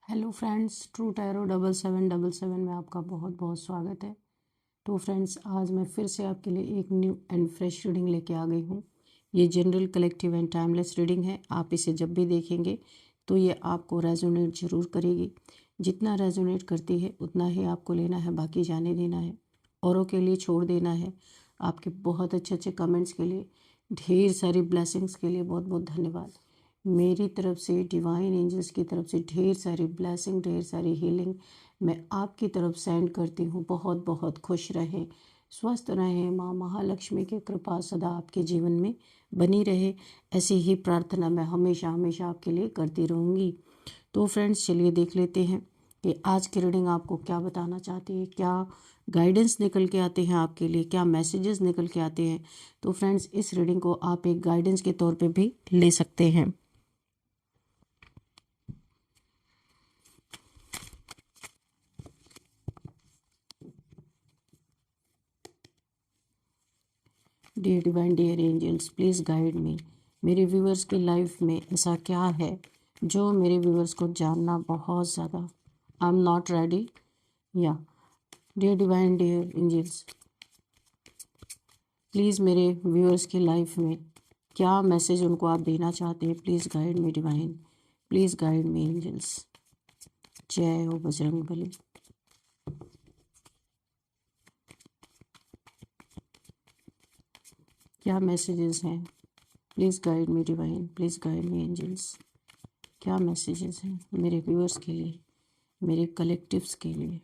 Hello friends, true tarot 7777 में आपका बहुत बहुत स्वागत है। तो फ्रेंड्स, आज मैं फिर से आपके लिए एक न्यू एंड फ्रेश रीडिंग लेके आ गई हूँ। ये general, collective and timeless reading है। आप इसे जब भी देखेंगे तो ये आपको रेजोनेट ज़रूर करेगी। जितना रेजोनेट करती है उतना ही आपको लेना है, बाकी जाने देना है, औरों के लिए छोड़ देना है। आपके बहुत अच्छे अच्छे कमेंट्स के लिए, ढेर सारी ब्लेसिंग्स के लिए बहुत बहुत धन्यवाद। मेरी तरफ से, डिवाइन एंजल्स की तरफ से ढेर सारी ब्लेसिंग, ढेर सारी हीलिंग मैं आपकी तरफ सेंड करती हूँ। बहुत बहुत खुश रहें, स्वस्थ रहें, माँ महालक्ष्मी की कृपा सदा आपके जीवन में बनी रहे। ऐसी ही प्रार्थना मैं हमेशा हमेशा आपके लिए करती रहूँगी। तो फ्रेंड्स, चलिए देख लेते हैं कि आज की रीडिंग आपको क्या बताना चाहती है, क्या गाइडेंस निकल के आते हैं आपके लिए, क्या मैसेजेस निकल के आते हैं। तो फ्रेंड्स, इस रीडिंग को आप एक गाइडेंस के तौर पे भी ले सकते हैं। Dear divine, dear angels, please guide me. मेरे व्यूवर्स की लाइफ में ऐसा क्या है जो मेरे व्यूवर्स को जानना बहुत ज़्यादा, आई एम नॉट रेडी। या dear divine, dear angels, please मेरे व्यूअर्स की लाइफ में क्या मैसेज उनको आप देना चाहते हैं। Please guide me divine, please guide me angels. जय हो बजरंग बली। क्या मैसेजेस हैं? Please guide me divine, please guide me angels. क्या मैसेजेस हैं मेरे व्यूअर्स के लिए, मेरे कलेक्टिव्स के लिए।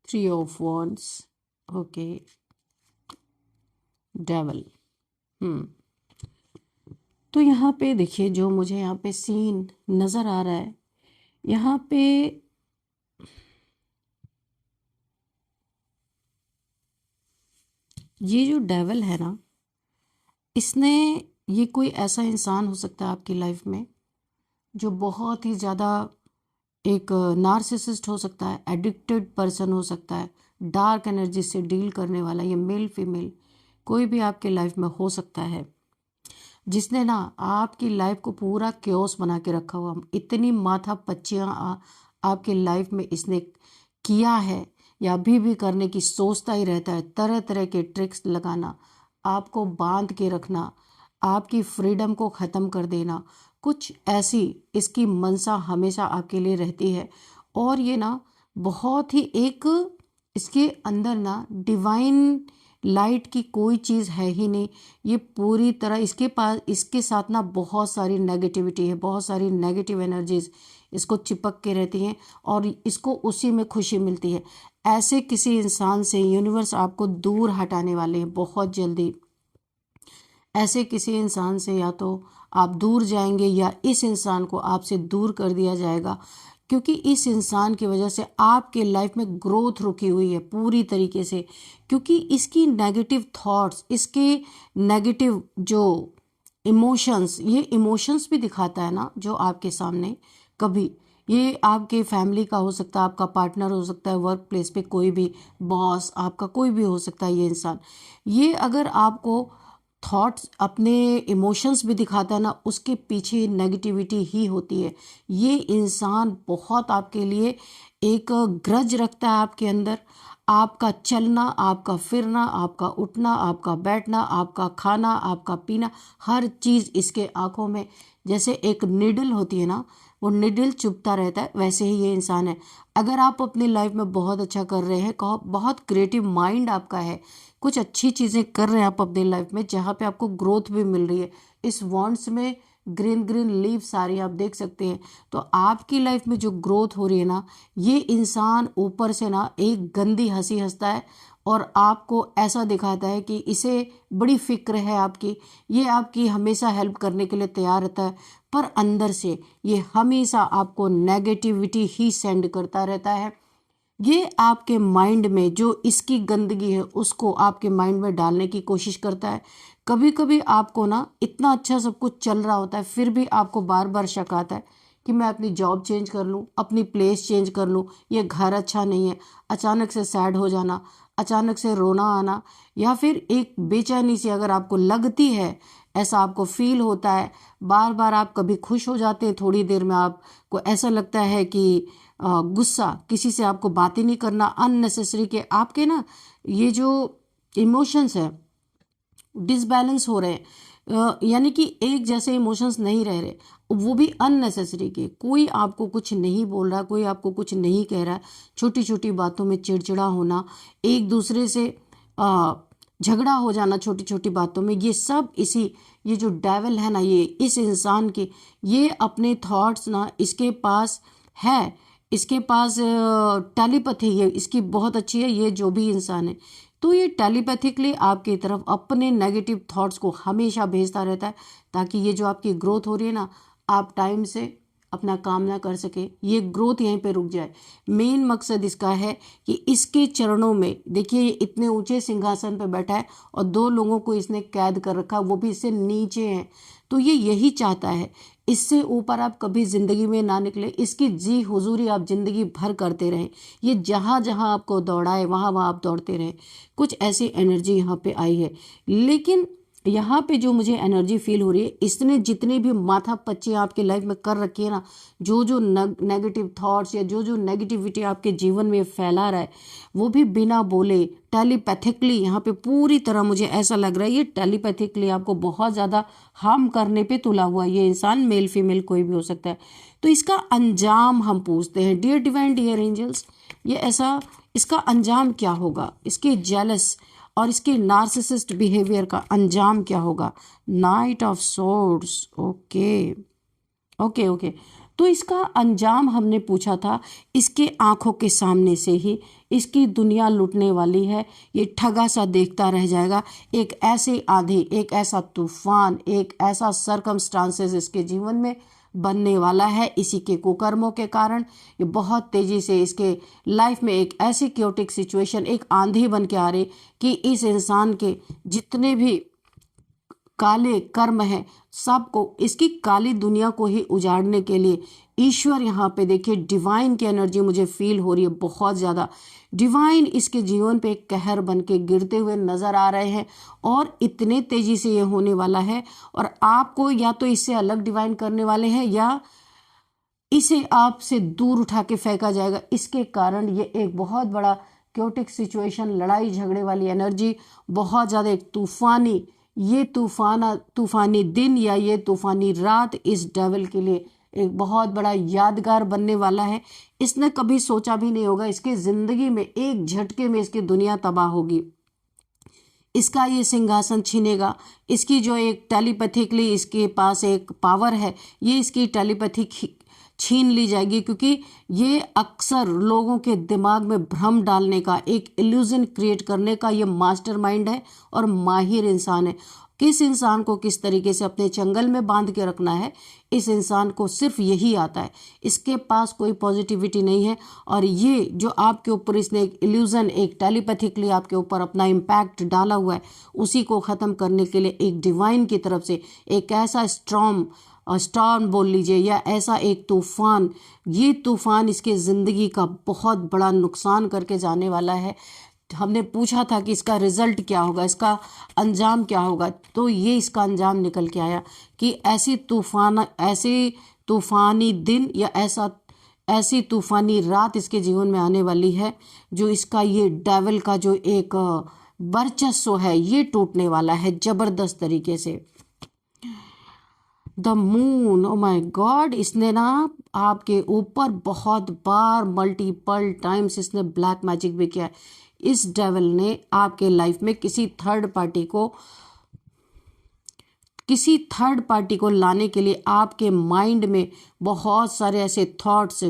Three of wands, okay, devil. तो यहाँ पे देखिए, जो मुझे यहाँ पे सीन नज़र आ रहा है, यहाँ पे ये जो डेवल है ना, इसने, ये कोई ऐसा इंसान हो सकता है आपकी लाइफ में जो बहुत ही ज़्यादा एक नार्सिसिस्ट हो सकता है, एडिक्टेड पर्सन हो सकता है, डार्क एनर्जी से डील करने वाला। ये मेल फीमेल कोई भी आपके लाइफ में हो सकता है, जिसने ना आपकी लाइफ को पूरा क्योस बना के रखा हुआ। इतनी माथा पच्चियाँ आपकी लाइफ में इसने किया है या अभी भी करने की सोचता ही रहता है। तरह तरह के ट्रिक्स लगाना, आपको बांध के रखना, आपकी फ्रीडम को ख़त्म कर देना, कुछ ऐसी इसकी मनसा हमेशा आपके लिए रहती है। और ये ना बहुत ही एक, इसके अंदर ना डिवाइन लाइट की कोई चीज़ है ही नहीं। ये पूरी तरह इसके पास, इसके साथ ना बहुत सारी नेगेटिविटी है, बहुत सारी नेगेटिव एनर्जीज इसको चिपक के रहती हैं और इसको उसी में खुशी मिलती है। ऐसे किसी इंसान से यूनिवर्स आपको दूर हटाने वाले हैं बहुत जल्दी। ऐसे किसी इंसान से या तो आप दूर जाएंगे या इस इंसान को आपसे दूर कर दिया जाएगा, क्योंकि इस इंसान की वजह से आपके लाइफ में ग्रोथ रुकी हुई है पूरी तरीके से। क्योंकि इसकी नेगेटिव थॉट्स, इसके नेगेटिव जो इमोशंस, ये इमोशंस भी दिखाता है ना जो आपके सामने। कभी ये आपके फैमिली का हो सकता है, आपका पार्टनर हो सकता है, वर्क प्लेस पे कोई भी बॉस, आपका कोई भी हो सकता है ये इंसान। ये अगर आपको थॉट्स, अपने इमोशंस भी दिखाता है ना, उसके पीछे नेगेटिविटी ही होती है। ये इंसान बहुत आपके लिए एक ग्रज रखता है आपके अंदर। आपका चलना, आपका फिरना, आपका उठना, आपका बैठना, आपका खाना, आपका पीना, हर चीज़ इसके आंखों में जैसे एक निडल होती है ना, वो निडल चुभता रहता है, वैसे ही ये इंसान है। अगर आप अपनी लाइफ में बहुत अच्छा कर रहे हैं, कहो बहुत क्रिएटिव माइंड आपका है, कुछ अच्छी चीज़ें कर रहे हैं आप अपनी लाइफ में जहाँ पे आपको ग्रोथ भी मिल रही है। इस वॉन्ड्स में ग्रीन ग्रीन लीव्स आ रही है, आप देख सकते हैं। तो आपकी लाइफ में जो ग्रोथ हो रही है ना, ये इंसान ऊपर से ना एक गंदी हंसी हंसता है और आपको ऐसा दिखाता है कि इसे बड़ी फिक्र है आपकी, ये आपकी हमेशा हेल्प करने के लिए तैयार रहता है, पर अंदर से ये हमेशा आपको नेगेटिविटी ही सेंड करता रहता है। ये आपके माइंड में जो इसकी गंदगी है उसको आपके माइंड में डालने की कोशिश करता है। कभी कभी आपको ना इतना अच्छा सब कुछ चल रहा होता है, फिर भी आपको बार बार शक आता है कि मैं अपनी जॉब चेंज कर लूँ, अपनी प्लेस चेंज कर लूँ, ये घर अच्छा नहीं है। अचानक से सैड हो जाना, अचानक से रोना आना, या फिर एक बेचैनी सी अगर आपको लगती है, ऐसा आपको फील होता है। बार बार आप कभी खुश हो जाते हैं, थोड़ी देर में आपको ऐसा लगता है कि गुस्सा, किसी से आपको बातें नहीं करना, अननेसेसरी के आपके ना ये जो इमोशंस है डिसबैलेंस हो रहे हैं। यानी कि एक जैसे इमोशंस नहीं रह रहे, वो भी अननेसेसरी के। कोई आपको कुछ नहीं बोल रहा, कोई आपको कुछ नहीं कह रहा, छोटी छोटी बातों में चिड़चिड़ा होना, एक दूसरे से झगड़ा हो जाना छोटी छोटी बातों में, ये सब ये जो डेविल है ना, ये इस इंसान के ये अपने थॉट्स ना इसके पास है, इसके पास टेलीपैथी ये इसकी बहुत अच्छी है। ये जो भी इंसान है तो ये टेलीपैथिकली आपकी तरफ अपने नेगेटिव थॉट्स को हमेशा भेजता रहता है, ताकि ये जो आपकी ग्रोथ हो रही है ना, आप टाइम से अपना काम ना कर सके, ये ग्रोथ यहीं पे रुक जाए। मेन मकसद इसका है कि इसके चरणों में देखिए, ये इतने ऊंचे सिंहासन पे बैठा है और दो लोगों को इसने कैद कर रखा, वो भी इससे नीचे हैं। तो ये यही चाहता है, इससे ऊपर आप कभी जिंदगी में ना निकले, इसकी जी हुजूरी आप जिंदगी भर करते रहें। ये जहाँ जहाँ आपको दौड़ाए वहाँ वहाँ आप दौड़ते रहें। कुछ ऐसी एनर्जी यहाँ पे आई है। लेकिन यहाँ पे जो मुझे एनर्जी फील हो रही है, इसने जितने भी माथा पच्ची आपके लाइफ में कर रखी है ना, जो जो नेगेटिव थॉट्स या जो जो नेगेटिविटी आपके जीवन में फैला रहा है, वो भी बिना बोले टेलीपैथिकली यहाँ पे पूरी तरह मुझे ऐसा लग रहा है ये टेलीपैथिकली आपको बहुत ज़्यादा हार्म करने पे तुला हुआ। ये इंसान मेल फीमेल कोई भी हो सकता है। तो इसका अंजाम हम पूछते हैं, डियर डिवाइन, डियर एंजल्स, ये ऐसा इसका अंजाम क्या होगा? इसके जेलस और इसके नार्सिसिस्ट बिहेवियर का अंजाम क्या होगा? Night of swords. Okay okay okay. तो इसका अंजाम हमने पूछा था, इसके आंखों के सामने से ही इसकी दुनिया लुटने वाली है। ये ठगा सा देखता रह जाएगा। एक ऐसे आंधी, एक ऐसा तूफान, एक ऐसा सरकमस्टांसेस इसके जीवन में बनने वाला है इसी के कुकर्मों के कारण। ये बहुत तेजी से इसके लाइफ में एक ऐसी क्योटिक सिचुएशन, एक आंधी बन के आ रही कि इस इंसान के जितने भी काले कर्म है, सबको, इसकी काली दुनिया को ही उजाड़ने के लिए ईश्वर यहाँ पे देखिए डिवाइन की एनर्जी मुझे फील हो रही है बहुत ज़्यादा। डिवाइन इसके जीवन पे एक कहर बन के गिरते हुए नजर आ रहे हैं और इतने तेजी से ये होने वाला है। और आपको या तो इससे अलग डिवाइन करने वाले हैं या इसे आपसे दूर उठा के फेंका जाएगा। इसके कारण ये एक बहुत बड़ा क्योटिक सिचुएशन, लड़ाई झगड़े वाली एनर्जी, बहुत ज़्यादा एक ये तूफानी दिन या ये तूफानी रात इस डेविल के लिए एक बहुत बड़ा यादगार बनने वाला है। इसने कभी सोचा भी नहीं होगा इसकी जिंदगी में एक झटके में इसकी दुनिया तबाह होगी, इसका ये सिंहासन छीनेगा। इसकी जो एक टेलीपैथिकली इसके पास एक पावर है, ये इसकी टेलीपैथिक छीन ली जाएगी, क्योंकि ये अक्सर लोगों के दिमाग में भ्रम डालने का, एक इल्यूजन क्रिएट करने का ये मास्टरमाइंड है और माहिर इंसान है। किस इंसान को किस तरीके से अपने चंगल में बांध के रखना है, इस इंसान को सिर्फ यही आता है। इसके पास कोई पॉजिटिविटी नहीं है और ये जो आपके ऊपर इसने एक इल्यूजन, एक टेलीपैथिकली आपके ऊपर अपना इम्पैक्ट डाला हुआ है, उसी को ख़त्म करने के लिए एक डिवाइन की तरफ से एक ऐसा स्टॉर्म बोल लीजिए या ऐसा एक तूफान, ये तूफान इसके ज़िंदगी का बहुत बड़ा नुकसान करके जाने वाला है। हमने पूछा था कि इसका रिजल्ट क्या होगा, इसका अंजाम क्या होगा, तो ये इसका अंजाम निकल के आया कि ऐसे तूफानी दिन या ऐसी तूफानी रात इसके जीवन में आने वाली है, जो इसका ये डेविल का जो एक वर्चस्व है ये टूटने वाला है ज़बरदस्त तरीके से। The moon, oh my God, इसने ना आपके ऊपर बहुत बार मल्टीपल टाइम्स इसने ब्लैक मैजिक भी किया है। इस डेविल ने आपके लाइफ में किसी थर्ड पार्टी को लाने के लिए आपके माइंड में बहुत सारे ऐसे थॉट्स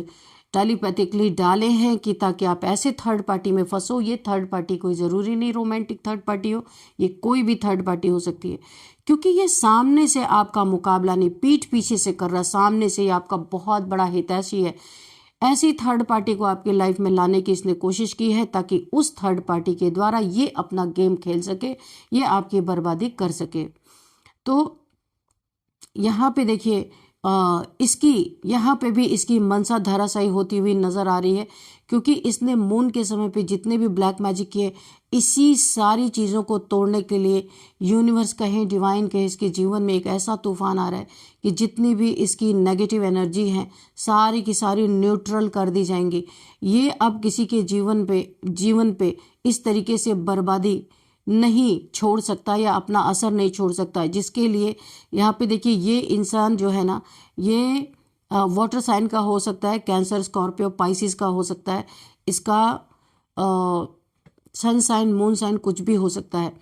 टेलीपैथिकली डाले हैं कि ताकि आप ऐसे थर्ड पार्टी में फंसो। ये थर्ड पार्टी कोई ज़रूरी नहीं रोमांटिक थर्ड पार्टी हो, ये कोई भी थर्ड पार्टी हो सकती है, क्योंकि ये सामने से आपका मुकाबला नहीं, पीठ पीछे से कर रहा, सामने से ये आपका बहुत बड़ा हितैषी है। ऐसी थर्ड पार्टी को आपकी लाइफ में लाने की इसने कोशिश की है ताकि उस थर्ड पार्टी के द्वारा ये अपना गेम खेल सके, ये आपकी बर्बादी कर सके। तो यहाँ पे देखिए इसकी यहाँ पे भी इसकी मनसा धराशायी होती हुई नजर आ रही है, क्योंकि इसने मून के समय पे जितने भी ब्लैक मैजिक किए, इसी सारी चीज़ों को तोड़ने के लिए यूनिवर्स कहें, डिवाइन कहें, इसके जीवन में एक ऐसा तूफान आ रहा है कि जितनी भी इसकी नेगेटिव एनर्जी है सारी की सारी न्यूट्रल कर दी जाएंगी। ये अब किसी के जीवन पे इस तरीके से बर्बादी नहीं छोड़ सकता या अपना असर नहीं छोड़ सकता, जिसके लिए यहाँ पे देखिए ये इंसान जो है ना, ये वाटर साइन का हो सकता है, कैंसर, स्कॉर्पियो, पाइसिस का हो सकता है, इसका सन साइन, मून साइन कुछ भी हो सकता है।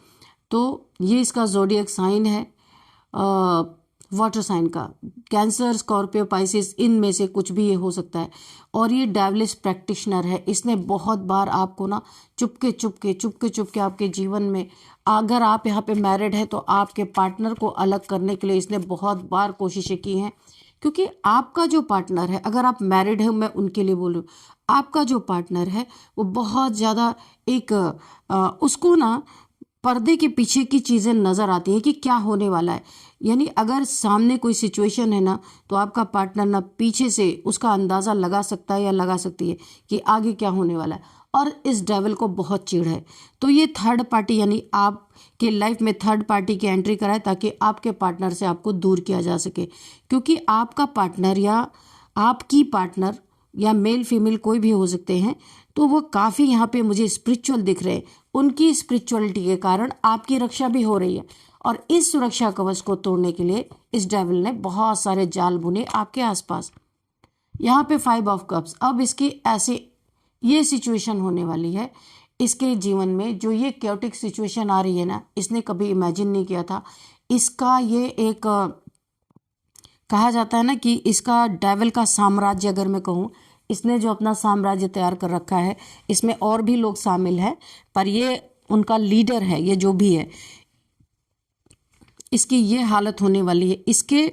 तो ये इसका ज़ोडिएक साइन है वाटर साइन का, कैंसर, स्कॉर्पियो, पाइसिस, इनमें से कुछ भी ये हो सकता है। और ये डेविलिश प्रैक्टिशनर है। इसने बहुत बार आपको ना चुपके आपके जीवन में, अगर आप यहाँ पे मैरिड है तो आपके पार्टनर को अलग करने के लिए इसने बहुत बार कोशिशें की हैं, क्योंकि आपका जो पार्टनर है, अगर आप मैरिड है, मैं उनके लिए बोलूँ, आपका जो पार्टनर है वो बहुत ज़्यादा एक उसको ना पर्दे के पीछे की चीज़ें नज़र आती हैं कि क्या होने वाला है। यानी अगर सामने कोई सिचुएशन है ना, तो आपका पार्टनर ना पीछे से उसका अंदाज़ा लगा सकता है या लगा सकती है कि आगे क्या होने वाला है, और इस डेविल को बहुत चिढ़ है। तो ये थर्ड पार्टी, यानी आपके लाइफ में थर्ड पार्टी की एंट्री कराए ताकि आपके पार्टनर से आपको दूर किया जा सके, क्योंकि आपका पार्टनर या आपकी पार्टनर या मेल फीमेल कोई भी हो सकते हैं, तो वो काफ़ी यहाँ पे मुझे स्पिरिचुअल दिख रहे हैं। उनकी स्पिरिचुअलिटी के कारण आपकी रक्षा भी हो रही है, और इस सुरक्षा कवच को तोड़ने के लिए इस डेविल ने बहुत सारे जाल बुने आपके आसपास। यहाँ पे 5 ऑफ कप्स, अब इसकी ऐसे ये सिचुएशन होने वाली है इसके जीवन में, जो ये क्योटिक सिचुएशन आ रही है ना, इसने कभी इमेजिन नहीं किया था। इसका ये एक कहा जाता है ना कि इसका डेविल का साम्राज्य, अगर मैं कहूँ, इसने जो अपना साम्राज्य तैयार कर रखा है, इसमें और भी लोग शामिल हैं, पर ये उनका लीडर है, ये जो भी है, इसकी ये हालत होने वाली है। इसके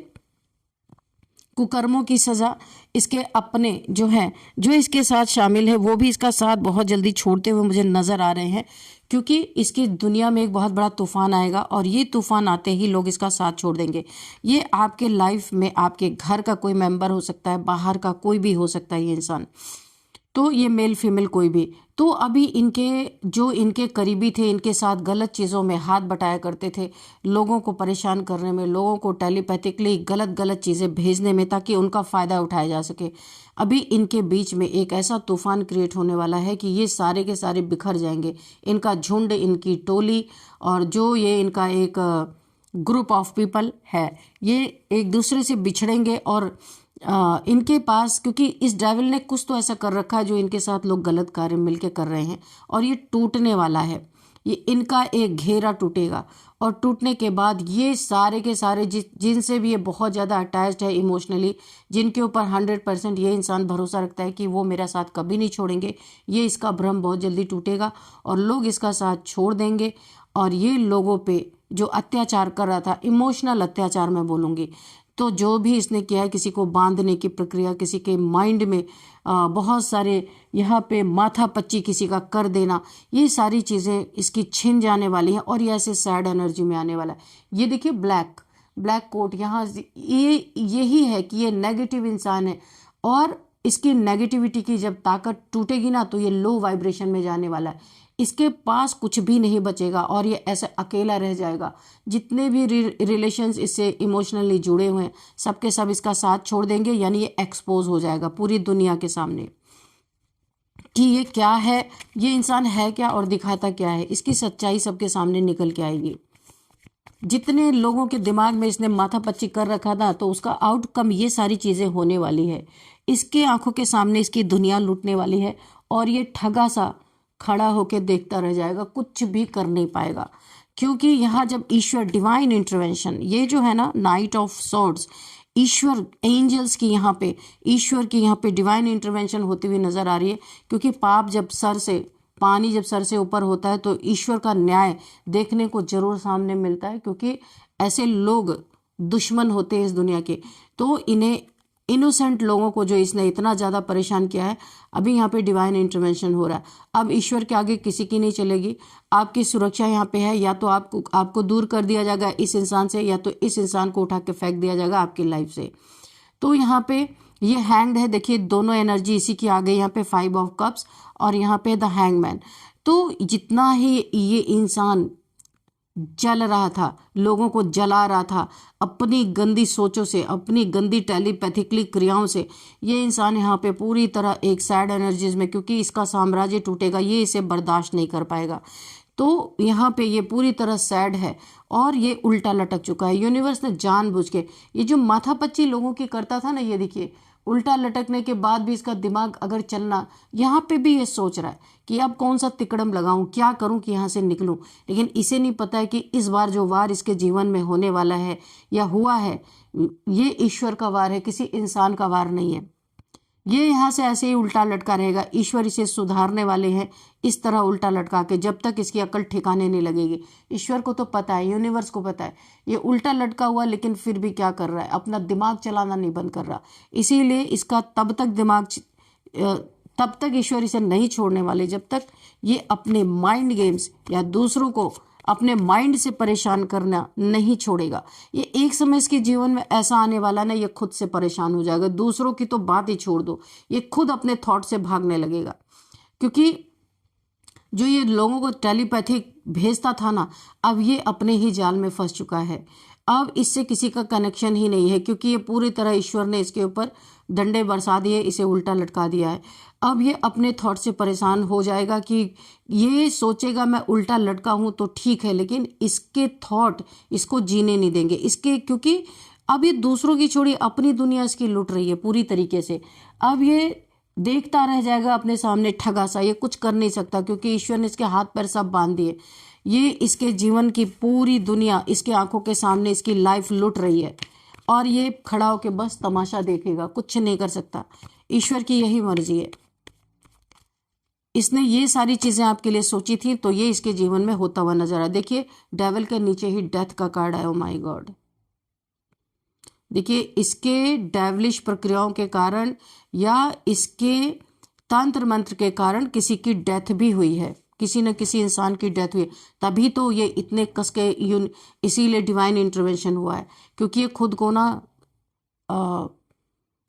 कुकर्मों की सज़ा इसके अपने जो हैं, जो इसके साथ शामिल है, वो भी इसका साथ बहुत जल्दी छोड़ते हुए मुझे नज़र आ रहे हैं, क्योंकि इसकी दुनिया में एक बहुत बड़ा तूफान आएगा, और ये तूफान आते ही लोग इसका साथ छोड़ देंगे। ये आपके लाइफ में आपके घर का कोई मेंबर हो सकता है, बाहर का कोई भी हो सकता है ये इंसान, तो ये मेल फीमेल कोई भी। तो अभी इनके करीबी थे, इनके साथ गलत चीज़ों में हाथ बटाया करते थे, लोगों को परेशान करने में, लोगों को टेलीपैथिकली गलत चीज़ें भेजने में, ताकि उनका फ़ायदा उठाया जा सके। अभी इनके बीच में एक ऐसा तूफान क्रिएट होने वाला है कि ये सारे के सारे बिखर जाएंगे, इनका झुंड, इनकी टोली, और जो ये इनका एक ग्रुप ऑफ पीपल है, ये एक दूसरे से बिछड़ेंगे। और इनके पास, क्योंकि इस डेविल ने कुछ तो ऐसा कर रखा है जो इनके साथ लोग गलत कार्य मिलके कर रहे हैं, और ये टूटने वाला है। ये इनका एक घेरा टूटेगा, और टूटने के बाद ये सारे के सारे जिनसे भी ये बहुत ज़्यादा अटैच्ड है इमोशनली, जिनके ऊपर 100% ये इंसान भरोसा रखता है कि वो मेरा साथ कभी नहीं छोड़ेंगे, ये इसका भ्रम बहुत जल्दी टूटेगा और लोग इसका साथ छोड़ देंगे। और ये लोगों पे जो अत्याचार कर रहा था, इमोशनल अत्याचार मैं बोलूँगी, तो जो भी इसने किया है, किसी को बांधने की प्रक्रिया, किसी के माइंड में बहुत सारे यहाँ पे माथा पच्ची किसी का कर देना, ये सारी चीज़ें इसकी छिन जाने वाली हैं, और ये ऐसे सैड एनर्जी में आने वाला है। ये देखिए ब्लैक कोट, यहाँ ये यही है कि ये नेगेटिव इंसान है, और इसकी नेगेटिविटी की जब ताकत टूटेगी ना, तो ये लो वाइब्रेशन में जाने वाला है। इसके पास कुछ भी नहीं बचेगा, और ये ऐसे अकेला रह जाएगा। जितने भी रिलेशंस इससे इमोशनली जुड़े हुए हैं, सबके सब इसका साथ छोड़ देंगे, यानी ये एक्सपोज हो जाएगा पूरी दुनिया के सामने कि ये क्या है, ये इंसान है क्या और दिखाता क्या है। इसकी सच्चाई सबके सामने निकल के आएगी। जितने लोगों के दिमाग में इसने माथा पच्ची कर रखा था, तो उसका आउटकम ये सारी चीज़ें होने वाली है। इसके आंखों के सामने इसकी दुनिया लूटने वाली है, और ये ठगा सा खड़ा होकर देखता रह जाएगा, कुछ भी कर नहीं पाएगा। क्योंकि यहाँ जब ईश्वर, डिवाइन इंटरवेंशन, ये जो है ना नाइट ऑफ सॉर्ड्स, ईश्वर, एंजल्स की यहाँ पे, ईश्वर की यहाँ पे डिवाइन इंटरवेंशन होती हुई नजर आ रही है। क्योंकि पानी जब सर से ऊपर होता है, तो ईश्वर का न्याय देखने को जरूर सामने मिलता है, क्योंकि ऐसे लोग दुश्मन होते हैं इस दुनिया के, तो इन्हें इनोसेंट लोगों को जो इसने इतना ज़्यादा परेशान किया है, अभी यहाँ पे डिवाइन इंटरवेंशन हो रहा है। अब ईश्वर के आगे किसी की नहीं चलेगी। आपकी सुरक्षा यहाँ पे है, या तो आपको दूर कर दिया जाएगा इस इंसान से, या तो इस इंसान को उठा के फेंक दिया जाएगा आपकी लाइफ से। तो यहाँ पे ये हैंग्ड है, देखिए दोनों एनर्जी इसी की आ गई। यहाँ पे 5 ऑफ कप्स और यहाँ पे द हैंगमैन। तो जितना ही ये इंसान जल रहा था, लोगों को जला रहा था अपनी गंदी सोचों से, अपनी गंदी टेलीपैथिकली क्रियाओं से, ये इंसान यहाँ पे पूरी तरह एक सैड एनर्जीज में, क्योंकि इसका साम्राज्य टूटेगा, ये इसे बर्दाश्त नहीं कर पाएगा। तो यहाँ पे ये पूरी तरह सैड है और ये उल्टा लटक चुका है। यूनिवर्स ने जानबूझ के ये जो माथापच्ची लोगों की करता था ना, ये देखिए उल्टा लटकने के बाद भी इसका दिमाग अगर चलना, यहाँ पे भी ये सोच रहा है कि अब कौन सा तिकड़म लगाऊं, क्या करूं कि यहाँ से निकलूं। लेकिन इसे नहीं पता है कि इस बार जो वार इसके जीवन में होने वाला है या हुआ है, ये ईश्वर का वार है, किसी इंसान का वार नहीं है। ये यहाँ से ऐसे ही उल्टा लटका रहेगा। ईश्वर इसे सुधारने वाले हैं इस तरह उल्टा लटका के, जब तक इसकी अकल ठिकाने नहीं लगेगी। ईश्वर को तो पता है, यूनिवर्स को पता है ये उल्टा लटका हुआ, लेकिन फिर भी क्या कर रहा है, अपना दिमाग चलाना नहीं बंद कर रहा। इसीलिए इसका तब तक ईश्वर इसे नहीं छोड़ने वाले जब तक ये अपने माइंड गेम्स या दूसरों को अपने माइंड से परेशान करना नहीं छोड़ेगा। ये एक समय इसके जीवन में ऐसा आने वाला ना, ये खुद से परेशान हो जाएगा। दूसरों की तो बात ही छोड़ दो, ये खुद अपने थॉट से भागने लगेगा। क्योंकि जो ये लोगों को टेलीपैथिक भेजता था ना, अब ये अपने ही जाल में फंस चुका है। अब इससे किसी का कनेक्शन ही नहीं है, क्योंकि ये पूरी तरह ईश्वर ने इसके ऊपर डंडे बरसा दिए, इसे उल्टा लटका दिया है। अब ये अपने थॉट से परेशान हो जाएगा कि ये सोचेगा मैं उल्टा लटका हूं तो ठीक है, लेकिन इसके थॉट इसको जीने नहीं देंगे इसके, क्योंकि अब ये दूसरों की छोड़ी अपनी दुनिया इसकी लुट रही है पूरी तरीके से। अब ये देखता रह जाएगा अपने सामने ठगा सा, ये कुछ कर नहीं सकता, क्योंकि ईश्वर ने इसके हाथ पैर सब बांध दिए। ये इसके जीवन की पूरी दुनिया इसके आंखों के सामने इसकी लाइफ लुट रही है, और ये खड़ा होकर बस तमाशा देखेगा, कुछ नहीं कर सकता। ईश्वर की यही मर्जी है। इसने ये सारी चीजें आपके लिए सोची थी, तो ये इसके जीवन में होता हुआ नजर आया। देखिए डेविल के नीचे ही डेथ का कार्ड है। ओ माय गॉड, देखिए इसके डेविलिश प्रक्रियाओं के कारण या इसके तंत्र मंत्र के कारण किसी की डेथ भी हुई है, किसी न किसी इंसान की डेथ हुई है। तभी तो ये इतने कस के इसीलिए डिवाइन इंटरवेंशन हुआ है, क्योंकि ये खुद को ना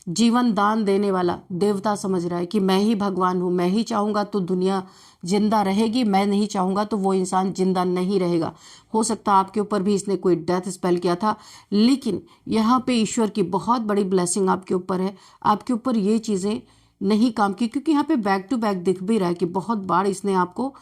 जीवन दान देने वाला देवता समझ रहा है कि मैं ही भगवान हूँ, मैं ही चाहूँगा तो दुनिया जिंदा रहेगी, मैं नहीं चाहूँगा तो वो इंसान जिंदा नहीं रहेगा। हो सकता है आपके ऊपर भी इसने कोई डेथ स्पेल किया था, लेकिन यहाँ पे ईश्वर की बहुत बड़ी ब्लेसिंग आपके ऊपर है। आपके ऊपर ये चीज़ें नहीं काम की, क्योंकि यहाँ पे बैक टू बैक दिख भी रहा है कि बहुत बार इसने आपको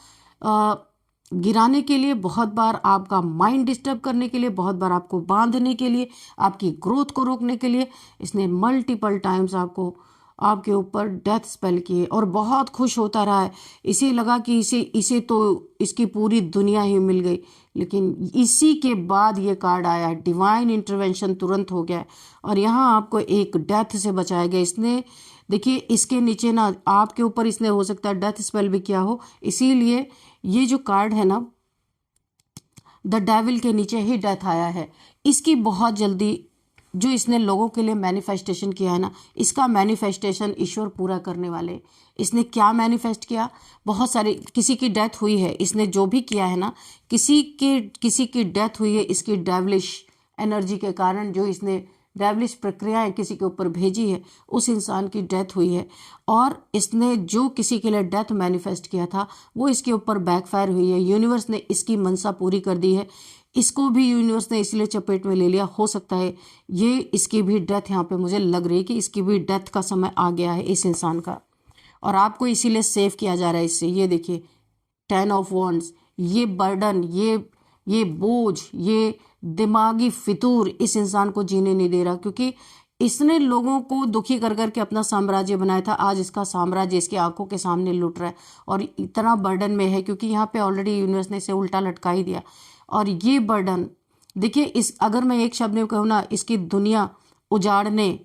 गिराने के लिए, बहुत बार आपका माइंड डिस्टर्ब करने के लिए, बहुत बार आपको बांधने के लिए, आपकी ग्रोथ को रोकने के लिए इसने मल्टीपल टाइम्स आपके ऊपर डेथ स्पेल किए, और बहुत खुश होता रहा है। इसे लगा कि इसे तो इसकी पूरी दुनिया ही मिल गई, लेकिन इसी के बाद ये कार्ड आया, डिवाइन इंटरवेंशन तुरंत हो गया, और यहाँ आपको एक डेथ से बचाया गया। इसने देखिए इसके नीचे ना आपके ऊपर इसने हो सकता है डेथ स्पेल भी किया हो, इसीलिए ये जो कार्ड है ना द डेविल के नीचे ही डेथ आया है। इसकी बहुत जल्दी जो इसने लोगों के लिए मैनिफेस्टेशन किया है ना, इसका मैनिफेस्टेशन ईश्वर पूरा करने वाले। इसने क्या मैनिफेस्ट किया, बहुत सारे, किसी की डेथ हुई है, इसने जो भी किया है ना, किसी की डेथ हुई है इसकी डेविलिश एनर्जी के कारण, जो इसने डेविलिश प्रक्रियाएं किसी के ऊपर भेजी है, उस इंसान की डेथ हुई है। और इसने जो किसी के लिए डेथ मैनिफेस्ट किया था वो इसके ऊपर बैकफायर हुई है। यूनिवर्स ने इसकी मनसा पूरी कर दी है, इसको भी यूनिवर्स ने इसलिए चपेट में ले लिया। हो सकता है ये इसकी भी डेथ, यहाँ पे मुझे लग रही है कि इसकी भी डेथ का समय आ गया है इस इंसान का, और आपको इसीलिए सेव किया जा रहा है इससे। ये देखिए 10 ऑफ वॉन्ड्स, ये बर्डन, ये बोझ, ये दिमागी फितूर इस इंसान को जीने नहीं दे रहा, क्योंकि इसने लोगों को दुखी कर करके अपना साम्राज्य बनाया था। आज इसका साम्राज्य इसकी आंखों के सामने लुट रहा है, और इतना बर्डन में है क्योंकि यहाँ पे ऑलरेडी यूनिवर्स ने इसे उल्टा लटका ही दिया। और ये बर्डन देखिए, अगर मैं एक शब्द में कहूँ ना, इसकी दुनिया उजाड़ने,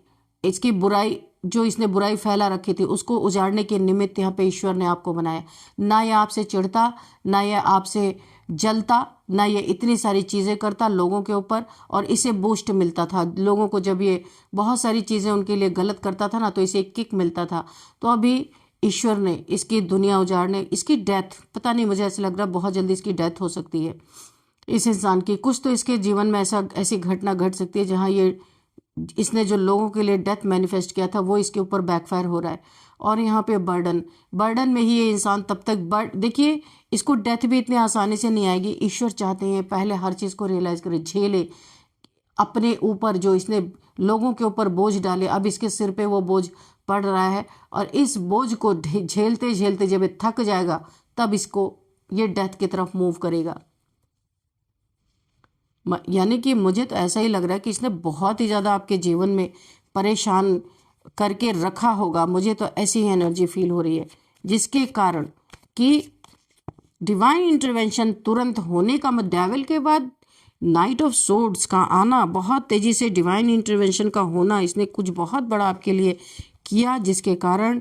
इसकी बुराई, जो इसने बुराई फैला रखी थी उसको उजाड़ने के निमित्त यहाँ पे ईश्वर ने आपको बनाया। ना ये आपसे चिढ़ता, ना ये आपसे जलता, ना ये इतनी सारी चीज़ें करता लोगों के ऊपर, और इसे बूस्ट मिलता था लोगों को। जब ये बहुत सारी चीज़ें उनके लिए गलत करता था ना, तो इसे एक किक मिलता था। तो अभी ईश्वर ने इसकी दुनिया उजाड़ने, इसकी डेथ, पता नहीं, मुझे ऐसा लग रहा है बहुत जल्दी इसकी डेथ हो सकती है इस इंसान की। कुछ तो इसके जीवन में ऐसी घटना घट सकती है जहाँ ये, इसने जो लोगों के लिए डेथ मैनिफेस्ट किया था वो इसके ऊपर बैकफायर हो रहा है। और यहाँ पे बर्डन, बर्डन में ही ये इंसान तब तक देखिए, इसको डेथ भी इतनी आसानी से नहीं आएगी। ईश्वर चाहते हैं पहले हर चीज़ को रियलाइज करे, झेले अपने ऊपर जो इसने लोगों के ऊपर बोझ डाले, अब इसके सिर पे वो बोझ पड़ रहा है, और इस बोझ को झेलते झेलते जब ये थक जाएगा तब इसको ये डेथ की तरफ मूव करेगा। यानी कि मुझे तो ऐसा ही लग रहा है कि इसने बहुत ही ज़्यादा आपके जीवन में परेशान करके रखा होगा। मुझे तो ऐसी ही एनर्जी फील हो रही है, जिसके कारण कि डिवाइन इंटरवेंशन तुरंत होने का, डेविल के बाद नाइट ऑफ सोर्ड्स का आना, बहुत तेज़ी से डिवाइन इंटरवेंशन का होना, इसने कुछ बहुत बड़ा आपके लिए किया, जिसके कारण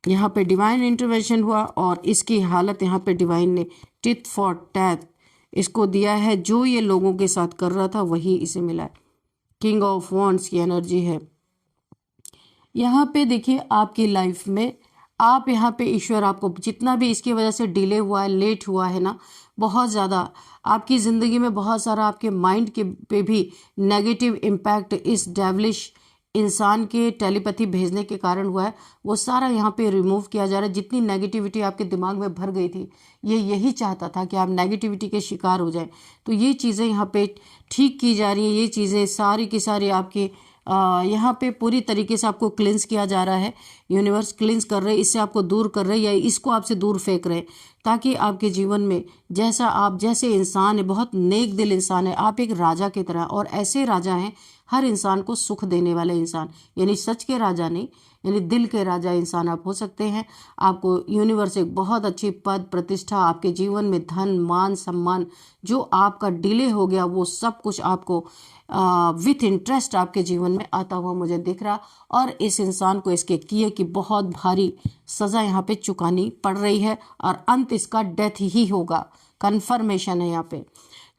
यहाँ पे डिवाइन इंटरवेंशन हुआ, और इसकी हालत यहाँ पे डिवाइन ने टिथ फॉर टैथ इसको दिया है। जो ये लोगों के साथ कर रहा था वही इसे मिला है। किंग ऑफ वॉन्ड्स की एनर्जी है यहाँ पे। देखिए आपकी लाइफ में, आप यहाँ पे ईश्वर आपको जितना भी इसकी वजह से डिले हुआ है, लेट हुआ है ना, बहुत ज़्यादा आपकी ज़िंदगी में बहुत सारा आपके माइंड के पे भी नेगेटिव इम्पैक्ट इस डेविलिश इंसान के टेलीपैथी भेजने के कारण हुआ है, वो सारा यहाँ पे रिमूव किया जा रहा है। जितनी नेगेटिविटी आपके दिमाग में भर गई थी, ये यही चाहता था कि आप नेगेटिविटी के शिकार हो जाएं। तो ये चीज़ें यहाँ पे ठीक की जा रही हैं। ये चीज़ें सारी की सारी आपकी यहाँ पे पूरी तरीके से आपको क्लिंस किया जा रहा है। यूनिवर्स क्लिंस कर रहे हैं, इससे आपको दूर कर रहे हैं या इसको आपसे दूर फेंक रहे हैं, ताकि आपके जीवन में जैसा आप जैसे इंसान है, बहुत नेक दिल इंसान है, आप एक राजा की तरह, और ऐसे राजा हैं हर इंसान को सुख देने वाले इंसान, यानी सच के राजा नहीं, यानी दिल के राजा इंसान आप हो सकते हैं। आपको यूनिवर्स एक बहुत अच्छी पद प्रतिष्ठा, आपके जीवन में धन मान सम्मान, जो आपका डिले हो गया वो सब कुछ आपको विथ इंटरेस्ट आपके जीवन में आता हुआ मुझे दिख रहा। और इस इंसान को इसके किए की बहुत भारी सज़ा यहाँ पे चुकानी पड़ रही है, और अंत इसका डेथ ही होगा, कन्फर्मेशन है यहाँ पे।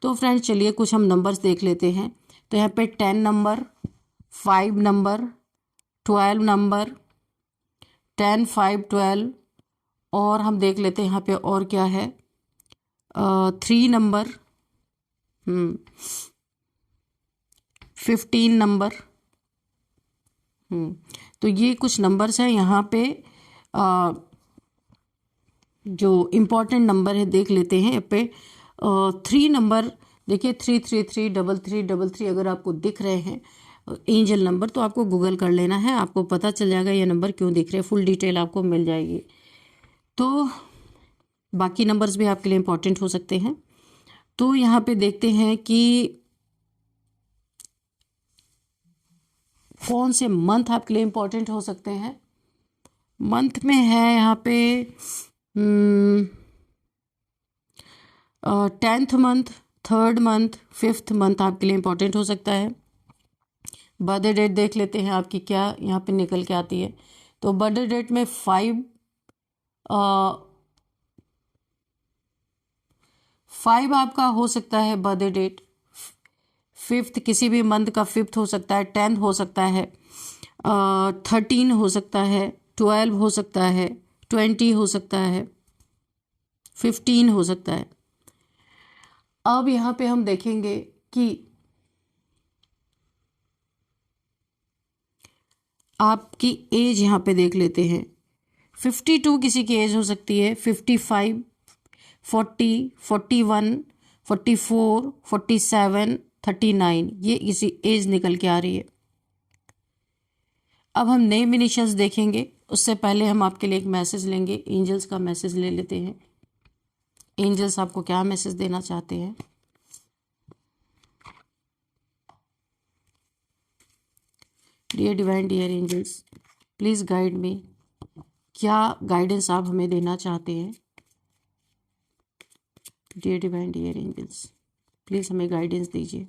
तो फ्रेंड्स चलिए कुछ हम नंबर्स देख लेते हैं। तो यहाँ पे 10 नंबर, 5 नंबर, 12 नंबर, 10, 5, 12, और हम देख लेते हैं यहाँ पे और क्या है, 3 नंबर, 15 नंबर। तो ये कुछ नंबर्स हैं यहाँ पे। जो इम्पोर्टेंट नंबर है देख लेते हैं यहाँ पे। 3 नंबर देखिए, 3333333, अगर आपको दिख रहे हैं एंजल नंबर, तो आपको गूगल कर लेना है, आपको पता चल जाएगा ये नंबर क्यों दिख रहे हैं, फुल डिटेल आपको मिल जाएगी। तो बाकी नंबर्स भी आपके लिए इम्पोर्टेंट हो सकते हैं। तो यहाँ पे देखते हैं कि कौन से मंथ आपके लिए इम्पोर्टेंट हो सकते हैं। मंथ में है यहाँ पे 10th month, 3rd month, 5th month आपके लिए इम्पोर्टेंट हो सकता है। बर्थडे डेट देख लेते हैं आपकी क्या यहाँ पे निकल के आती है। तो बर्थडे डेट में 5 आपका हो सकता है बर्थडे डेट। 5th किसी भी मंथ का 5th हो सकता है, 10th हो सकता है, 13 हो सकता है, 12 हो सकता है, 20 हो सकता है, 15 हो सकता है। अब यहाँ पे हम देखेंगे कि आपकी एज यहाँ पे देख लेते हैं। 52 किसी की एज हो सकती है, 55, 40, 41, 44, 47, 39, ये इसी एज निकल के आ रही है। अब हम नेम इनिशियल्स देखेंगे, उससे पहले हम आपके लिए एक मैसेज लेंगे, एंजल्स का मैसेज ले लेते हैं। एंजल्स आपको क्या मैसेज देना चाहते हैं। Dear divine, dear angels, please guide me, क्या गाइडेंस आप हमें देना चाहते हैं। Dear divine, dear angels, please हमें गाइडेंस दीजिए।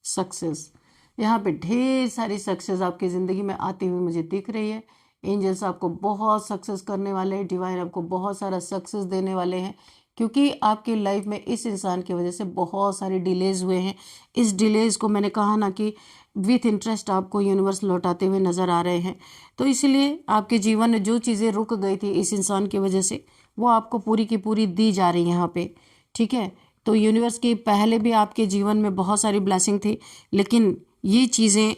सक्सेस, यहाँ पे ढेर सारी सक्सेस आपकी ज़िंदगी में आती हुई मुझे दिख रही है। एंजल्स आपको बहुत सक्सेस करने वाले हैं, डिवाइन आपको बहुत सारा सक्सेस देने वाले हैं, क्योंकि आपकी लाइफ में इस इंसान की वजह से बहुत सारे डिलेज हुए हैं। इस डिलेज को मैंने कहा ना कि विथ इंटरेस्ट आपको यूनिवर्स लौटाते हुए नज़र आ रहे हैं। तो इसलिए आपके जीवन में जो चीज़ें रुक गई थी इस इंसान की वजह से, वो आपको पूरी की पूरी दी जा रही है यहाँ पे। ठीक है, तो यूनिवर्स की पहले भी आपके जीवन में बहुत सारी ब्लेसिंग थी, लेकिन ये चीज़ें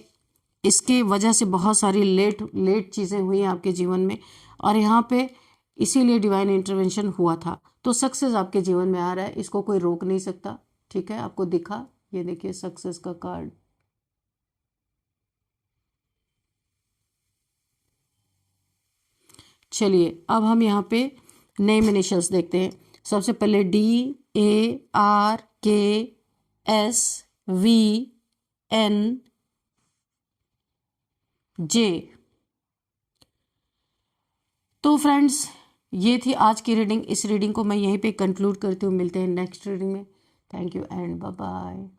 इसके वजह से बहुत सारी लेट लेट चीज़ें हुई हैं आपके जीवन में, और यहाँ पे इसीलिए डिवाइन इंटरवेंशन हुआ था। तो सक्सेस आपके जीवन में आ रहा है, इसको कोई रोक नहीं सकता। ठीक है, आपको दिखा, ये देखिए सक्सेस का कार्ड। चलिए अब हम यहाँ पे नेम इनिशियल्स देखते हैं। सबसे पहले DARKSVNJ। तो फ्रेंड्स, ये थी आज की रीडिंग। इस रीडिंग को मैं यहीं पे कंक्लूड करती हूँ। मिलते हैं नेक्स्ट रीडिंग में। Thank you and bye bye.